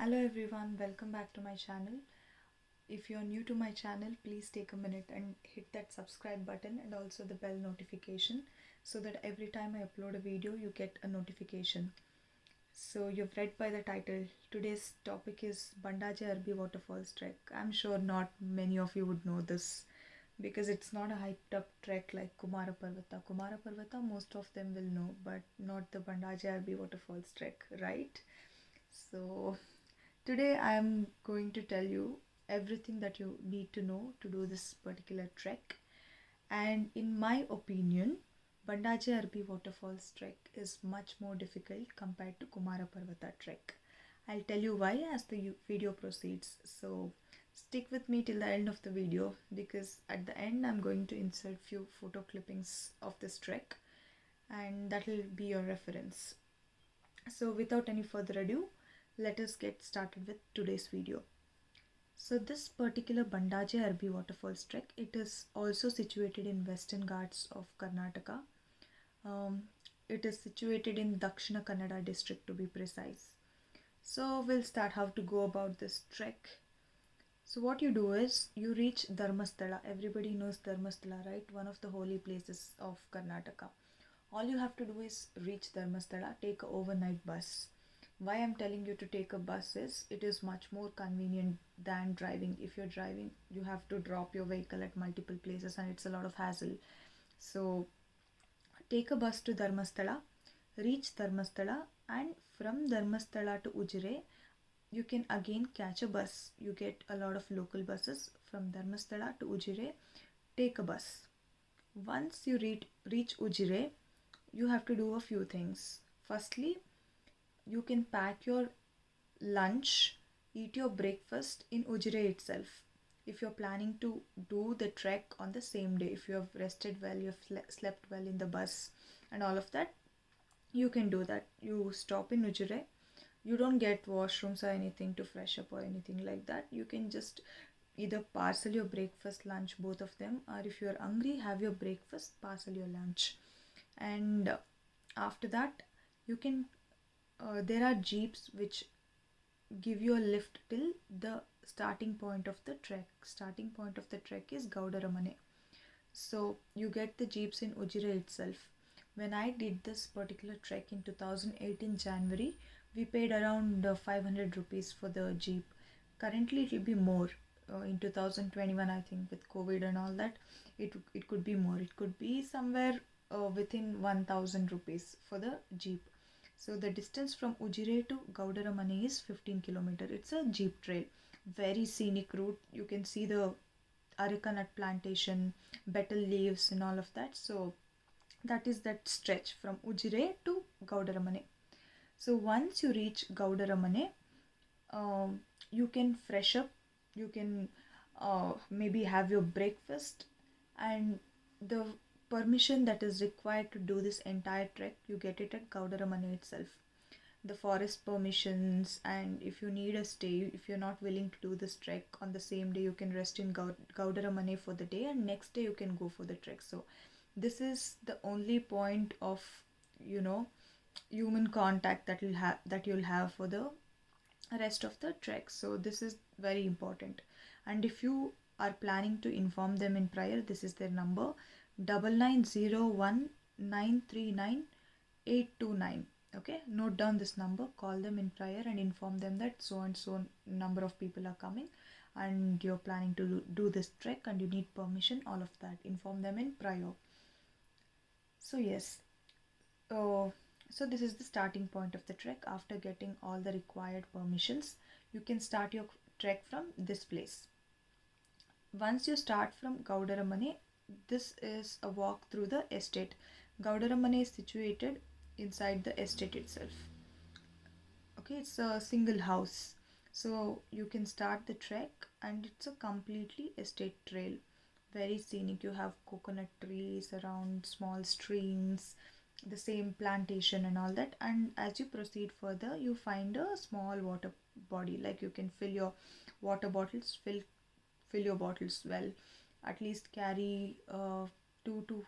Hello everyone, welcome back to my channel. If you're new to my channel, please take a minute and hit that subscribe button and also the bell notification so that every time I upload a video you get a notification. So you've read by the title, today's topic is Bandajje Arbi Waterfalls trek. I'm sure not many of you would know this because it's not a hyped up trek like Kumara Parvata. Kumara Parvata most of them will know, but not the Bandajje Arbi Waterfalls trek, right? So today I am going to tell you everything that you need to know to do this particular trek. And in my opinion, Bandajje Arbi Waterfalls trek is much more difficult compared to Kumara Parvata trek. I'll tell you why as the video proceeds. So stick with me till the end of the video because at the end I'm going to insert few photo clippings of this trek and that will be your reference. So without any further ado, let us get started with today's video. So this particular Bandajje Arbi Waterfalls trek, it is also situated in Western Ghats of Karnataka. It is situated in Dakshina Kannada district to be precise. So we'll start how to go about this trek. So what you do is you reach Dharmasthala. Everybody knows Dharmasthala, right? One of the holy places of Karnataka. All you have to do is reach Dharmasthala, take an overnight bus. Why I'm telling you to take a bus is it is much more convenient than driving. If you're driving, you have to drop your vehicle at multiple places and it's a lot of hassle. So take a bus to Dharmasthala, reach Dharmasthala, and from Dharmasthala to Ujire, you can again catch a bus. You get a lot of local buses from Dharmasthala to Ujire. Take a bus. Once you reach Ujire, you have to do a few things. Firstly, you can pack your lunch, eat your breakfast in Ujire itself. If you're planning to do the trek on the same day, if you have rested well, you have slept well in the bus and all of that, you can do that. You stop in Ujire. You don't get washrooms or anything to fresh up or anything like that. You can just either parcel your breakfast, lunch, both of them, or if you're hungry, have your breakfast, parcel your lunch. And after that, you can there are jeeps which give you a lift till the starting point of the trek. Starting point of the trek is Gowdaramane. So you get the jeeps in Ujire itself. When I did this particular trek in 2018 January, we paid around 500 rupees for the jeep. Currently it will be more. In 2021, I think with COVID and all that, it could be more. It could be somewhere within 1000 rupees for the jeep. So the distance from Ujire to Gowdaramane is 15 km. It's a jeep trail. Very scenic route. You can see the areca nut plantation, betel leaves and all of that. So that is that stretch from Ujire to Gowdaramane. So once you reach Gowdaramane, you can fresh up. You can maybe have your breakfast, and the permission that is required to do this entire trek, you get it at Gowdaramane itself. The forest permissions, and if you need a stay, if you're not willing to do this trek on the same day, you can rest in Gowdaramane for the day and next day you can go for the trek. So this is the only point of human contact that you'll have for the rest of the trek. So this is very important. And if you are planning to inform them in prior, this is their number, 9901939829. Okay, note down this number, call them in prior and inform them that so and so number of people are coming and you're planning to do this trek and you need permission, all of that, inform them in prior. So yes, so this is the starting point of the trek. After getting all the required permissions, you can start your trek from this place. Once you start from Gowdaramane, this is a walk through the estate. Gowdaramane is situated inside the estate itself. Okay, it's a single house. So you can start the trek and it's a completely estate trail. Very scenic. You have coconut trees around, small streams, the same plantation and all that. And as you proceed further, you find a small water body. Like you can fill your water bottles, fill your bottles well. At least carry 2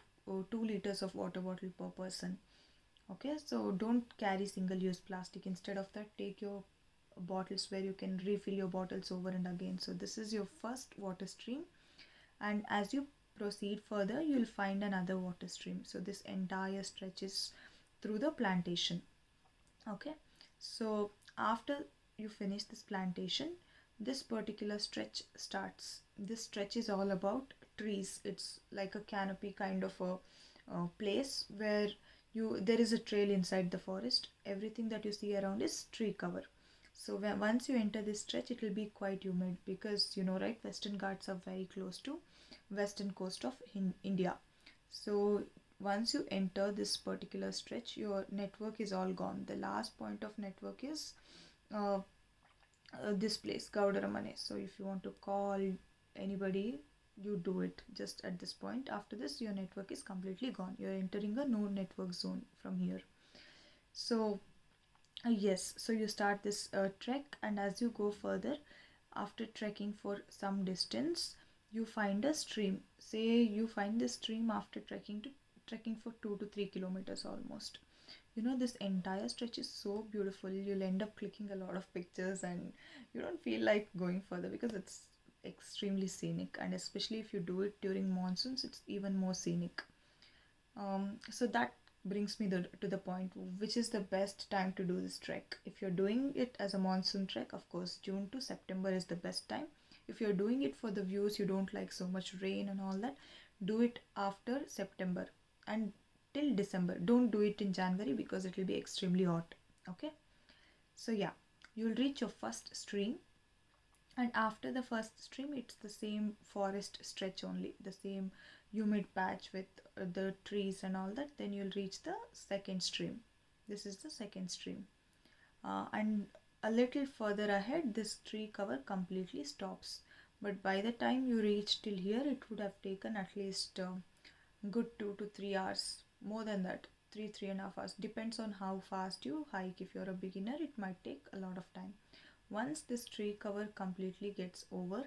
liters of water bottle per person. Okay, so don't carry single use plastic. Instead of that, take your bottles where you can refill your bottles over and again. So this is your first water stream, and as you proceed further you'll find another water stream. So this entire stretch is through the plantation. Okay, so after you finish this plantation, this particular stretch starts. This stretch is all about trees. It's like a canopy kind of a place where there is a trail inside the forest. Everything that you see around is tree cover. So once you enter this stretch, it will be quite humid because right, Western Ghats are very close to western coast of India. So once you enter this particular stretch, your network is all gone. The last point of network is this place, Gowdaramane. So if you want to call anybody, you do it just at this point. After this, your network is completely gone. You're entering a no network zone from here. So yes, so you start this trek, and as you go further, after trekking for some distance, you find a stream. Say you find this stream after trekking for 2 to 3 kilometers almost. This entire stretch is so beautiful. You'll end up clicking a lot of pictures and you don't feel like going further because it's extremely scenic, and especially if you do it during monsoons, it's even more scenic. So that brings me to the point, which is the best time to do this trek. If you're doing it as a monsoon trek, of course June to September is the best time. If you're doing it for the views, you don't like so much rain and all that, do it after September and till December. Don't do it in January because it will be extremely hot. Okay, so yeah, you'll reach your first stream, and after the first stream it's the same forest stretch only, the same humid patch with the trees and all that. Then you'll reach the second stream. This is the second stream, and a little further ahead this tree cover completely stops, but by the time you reach till here it would have taken at least good 2 to 3 hours, more than that, 3.5 hours, depends on how fast you hike. If you're a beginner, it might take a lot of time. Once this tree cover completely gets over,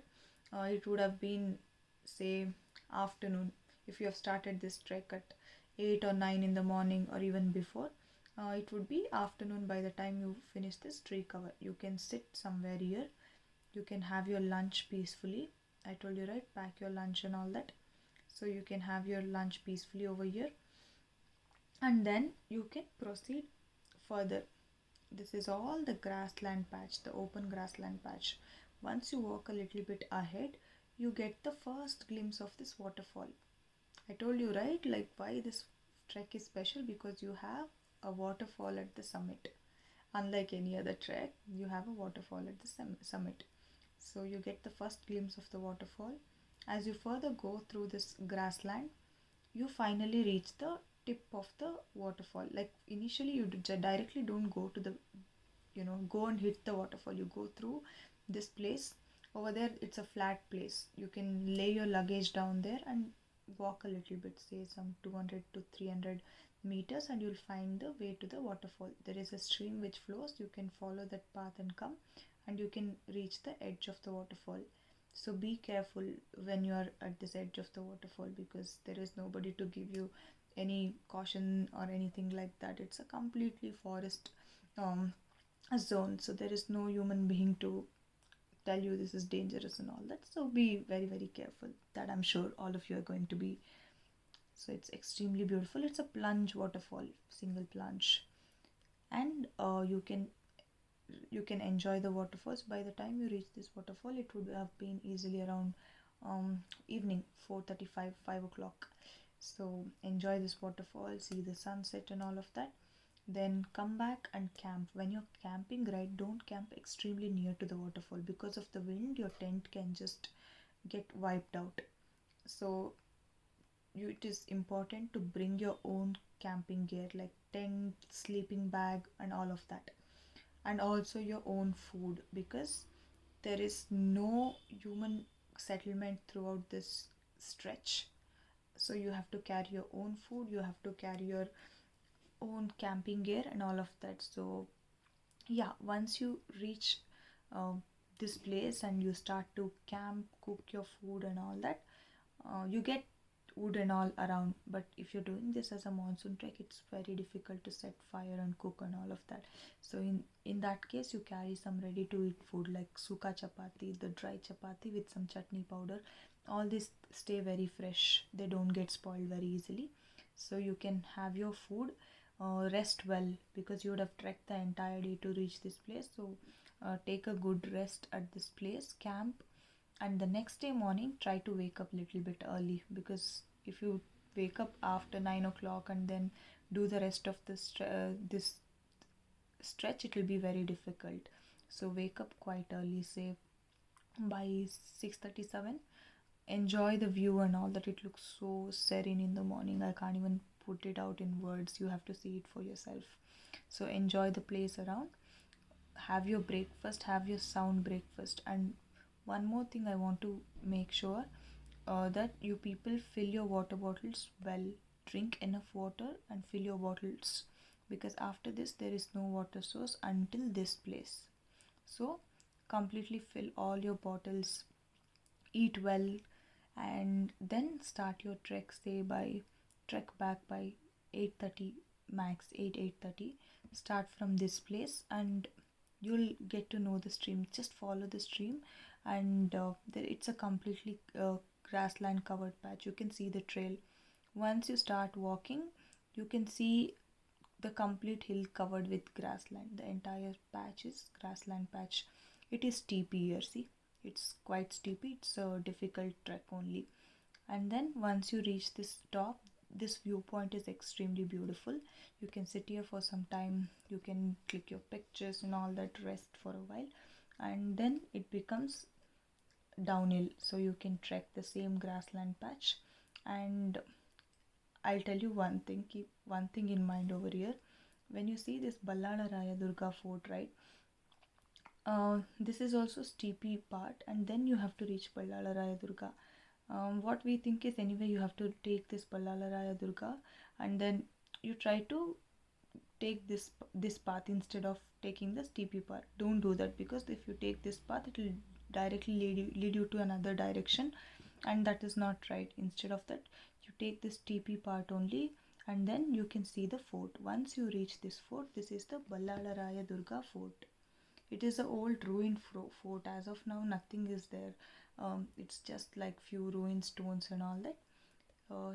it would have been, say, afternoon. If you have started this trek at 8 or 9 in the morning or even before, it would be afternoon by the time you finish this tree cover. You can sit somewhere here, you can have your lunch peacefully. I told you, right, pack your lunch and all that. So you can have your lunch peacefully over here, and then you can proceed further. This is all the grassland patch, the open grassland patch. Once you walk a little bit ahead, you get the first glimpse of this waterfall. I told you, right, like why this trek is special, because you have a waterfall at the summit. Unlike any other trek, you have a waterfall at the summit. So you get the first glimpse of the waterfall. As you further go through this grassland, you finally reach the tip of the waterfall. Like initially you directly don't go to the go and hit the waterfall. You go through this place. Over there it's a flat place. You can lay your luggage down there and walk a little bit, say some 200 to 300 meters, and you'll find the way to the waterfall. There is a stream which flows. You can follow that path and come, and you can reach the edge of the waterfall. So be careful when you are at this edge of the waterfall, because there is nobody to give you any caution or anything like that. It's a completely forest zone, so there is no human being to tell you this is dangerous and all that. So be very, very careful. That I'm sure all of you are going to be. So it's extremely beautiful. It's a plunge waterfall, single plunge, and you can enjoy the waterfalls. By the time you reach this waterfall, it would have been easily around evening, 4:35, 5 o'clock. So enjoy this waterfall, see the sunset and all of that. Then come back and camp. When you're camping, right, don't camp extremely near to the waterfall, because of the wind your tent can just get wiped out. So it is important to bring your own camping gear, like tent, sleeping bag and all of that, and also your own food, because there is no human settlement throughout this stretch. So you have to carry your own food, you have to carry your own camping gear and all of that. So yeah, once you reach this place and you start to camp, cook your food and all that, you get wood and all around. But if you're doing this as a monsoon trek, it's very difficult to set fire and cook and all of that. So in that case, you carry some ready to eat food like suka chapati, the dry chapati with some chutney powder. All these stay very fresh, they don't get spoiled very easily. So you can have your food, rest well, because you would have trekked the entire day to reach this place. So take a good rest at this place, camp, and the next day morning try to wake up a little bit early, because if you wake up after 9 o'clock and then do the rest of this stretch, it will be very difficult. So wake up quite early, say by 6:37. Enjoy the view and all that. It looks so serene in the morning, I can't even put it out in words, you have to see it for yourself. So enjoy the place around, have your breakfast, have your sound breakfast. And one more thing I want to make sure, that you people fill your water bottles well, drink enough water and fill your bottles, because after this there is no water source until this place. So completely fill all your bottles, eat well, and then start your trek, say by trek back by 8:30, max 8:30. Start from this place and you'll get to know the stream. Just follow the stream, and it's a completely grassland covered patch. You can see the trail. Once you start walking, you can see the complete hill covered with grassland. The entire patch is grassland patch. It is steepy here, see, it's quite steepy. It's a difficult trek only. And then once you reach this top, this viewpoint is extremely beautiful. You can sit here for some time, you can click your pictures and all that, rest for a while, and then it becomes downhill. So you can trek the same grassland patch. And I'll tell you one thing, keep one thing in mind over here. When you see this Ballala Raya Durga fort, right, this is also steepy part, and then you have to reach Ballala Raya Durga. What we think is, anyway, you have to take this Ballala Raya Durga and then you try to take this path instead of taking the steepy part. Don't do that, because if you take this path, it will directly lead you to another direction, and that is not right. Instead of that, you take this steepy part only, and then you can see the fort. Once you reach this fort, this is the Ballala Raya Durga fort. It is an old ruined fort. As of now, nothing is there. It's just like few ruined stones and all that.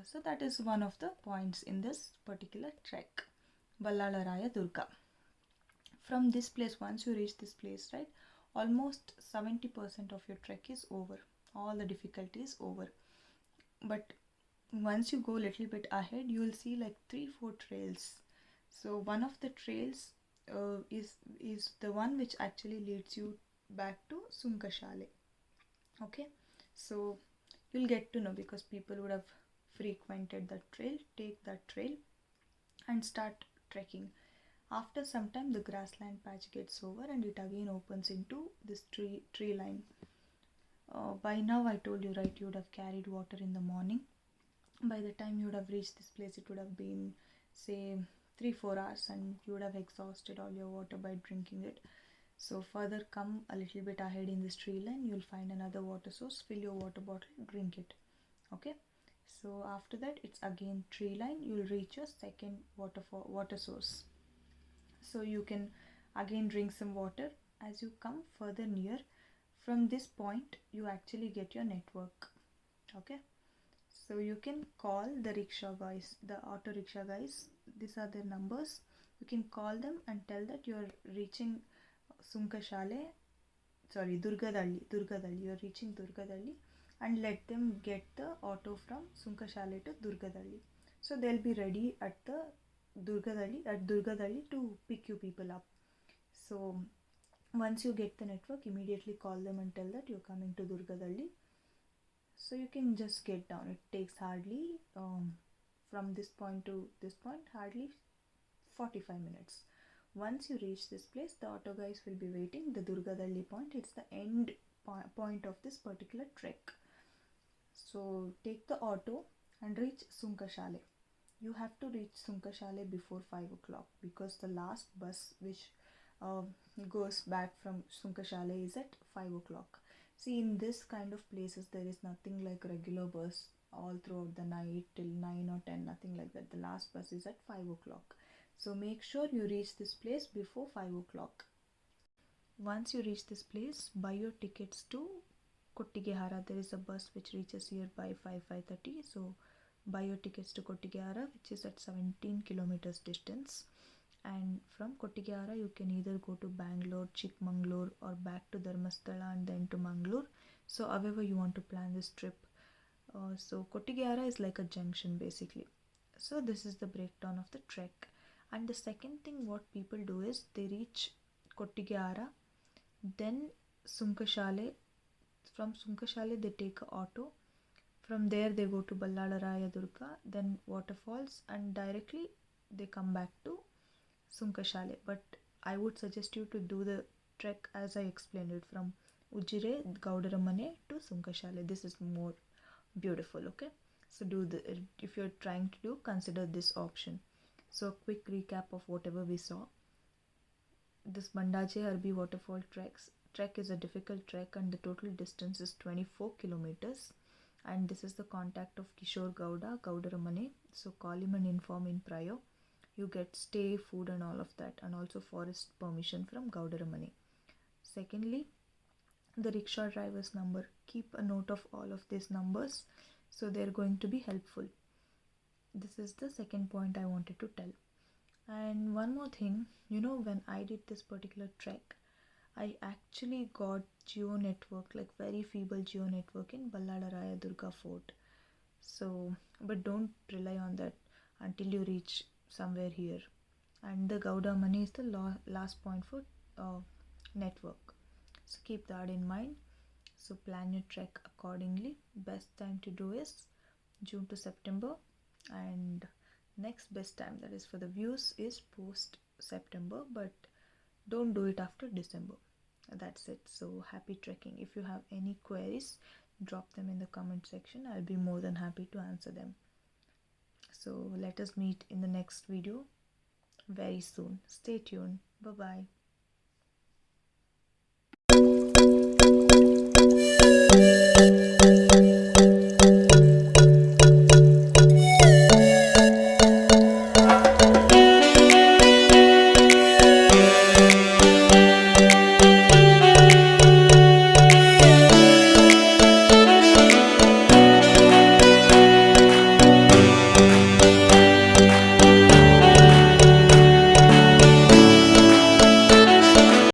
So that is one of the points in this particular trek, Ballala Raya Durga. From this place, once you reach this place, right, almost 70% of your trek is over. All the difficulty is over. But once you go a little bit ahead, you will see like 3-4 trails. So one of the trails is the one which actually leads you back to Sunkashale. Okay, so you'll get to know, because people would have frequented that trail. Take that trail and start trekking. After some time, the grassland patch gets over and it again opens into this tree line. By now, I told you, right, you would have carried water in the morning. By the time you would have reached this place, it would have been, say, 3-4 hours, and you would have exhausted all your water by drinking it. So further come a little bit ahead in this tree line, you'll find another water source. Fill your water bottle, drink it. Okay, so after that, it's again tree line. You'll reach your second water source. So you can again drink some water. As you come further near, from this point, you actually get your network. Okay, so you can call the rickshaw guys, the auto rickshaw guys. These are their numbers. You can call them and tell that you're reaching Sunkashale, sorry, Durgadalli, you're reaching Durgadalli, and let them get the auto from Sunkashale to Durgadalli. So they'll be ready at the Durgadalli to pick you people up. So once you get the network, immediately call them and tell that you're coming to Durgadalli. So you can just get down. It takes hardly from this point to this point, hardly 45 minutes. Once you reach this place, the auto guys will be waiting. The Durgadalli point, it's the end point of this particular trek. So take the auto and reach Sunkashale. You have to reach Sunkashale before 5 o'clock, because the last bus which goes back from Sunkashale is at 5 o'clock. See, in this kind of places, there is nothing like regular bus. all throughout the night till 9 or 10, nothing like that. The last bus is at 5 o'clock. So make sure you reach this place before 5 o'clock. Once you reach this place, buy your tickets to Kottigehara. There is a bus which reaches here by 5:30. So buy your tickets to Kottigehara, which is at 17 kilometers distance. And from Kottigehara you can either go to Bangalore, Chikmagalur, or back to Dharmasthala and then to Mangalore. So however you want to plan this trip. So Kottigehara is like a junction basically. So this is the breakdown of the trek. And the second thing what people do is they reach Kottigehara, then Sunkashale. From Sunkashale they take an auto. From there they go to Balladaraya Durga, then Waterfalls, and directly they come back to Sunkashale. But I would suggest you to do the trek as I explained it, from Ujire, Gowdaramane to Sunkashale. This is more beautiful. Okay, so do the, if you're trying to do, consider this option. So quick recap of whatever we saw. This Bandajje Arbi waterfall trek is a difficult trek, and the total distance is 24 kilometers. And this is the contact of Kishore Gowda, Gowdaramane. So call him and inform in prior. You get stay, food and all of that, and also forest permission from Gowdaramane. Secondly, the rickshaw driver's number. Keep a note of all of these numbers, so they're going to be helpful. This is the second point I wanted to tell. And one more thing, when I did this particular trek, I actually got geo network, like very feeble geo network in Balladaraya Durga Fort. So, but don't rely on that until you reach somewhere here. And the Gowdaramane is the last point for network. So keep that in mind. So plan your trek accordingly. Best time to do is June to September, and next best time, that is for the views, is post September, but don't do it after December. That's it. So happy trekking. If you have any queries, drop them in the comment section. I'll be more than happy to answer them. So let us meet in the next video very soon. Stay tuned. Bye bye.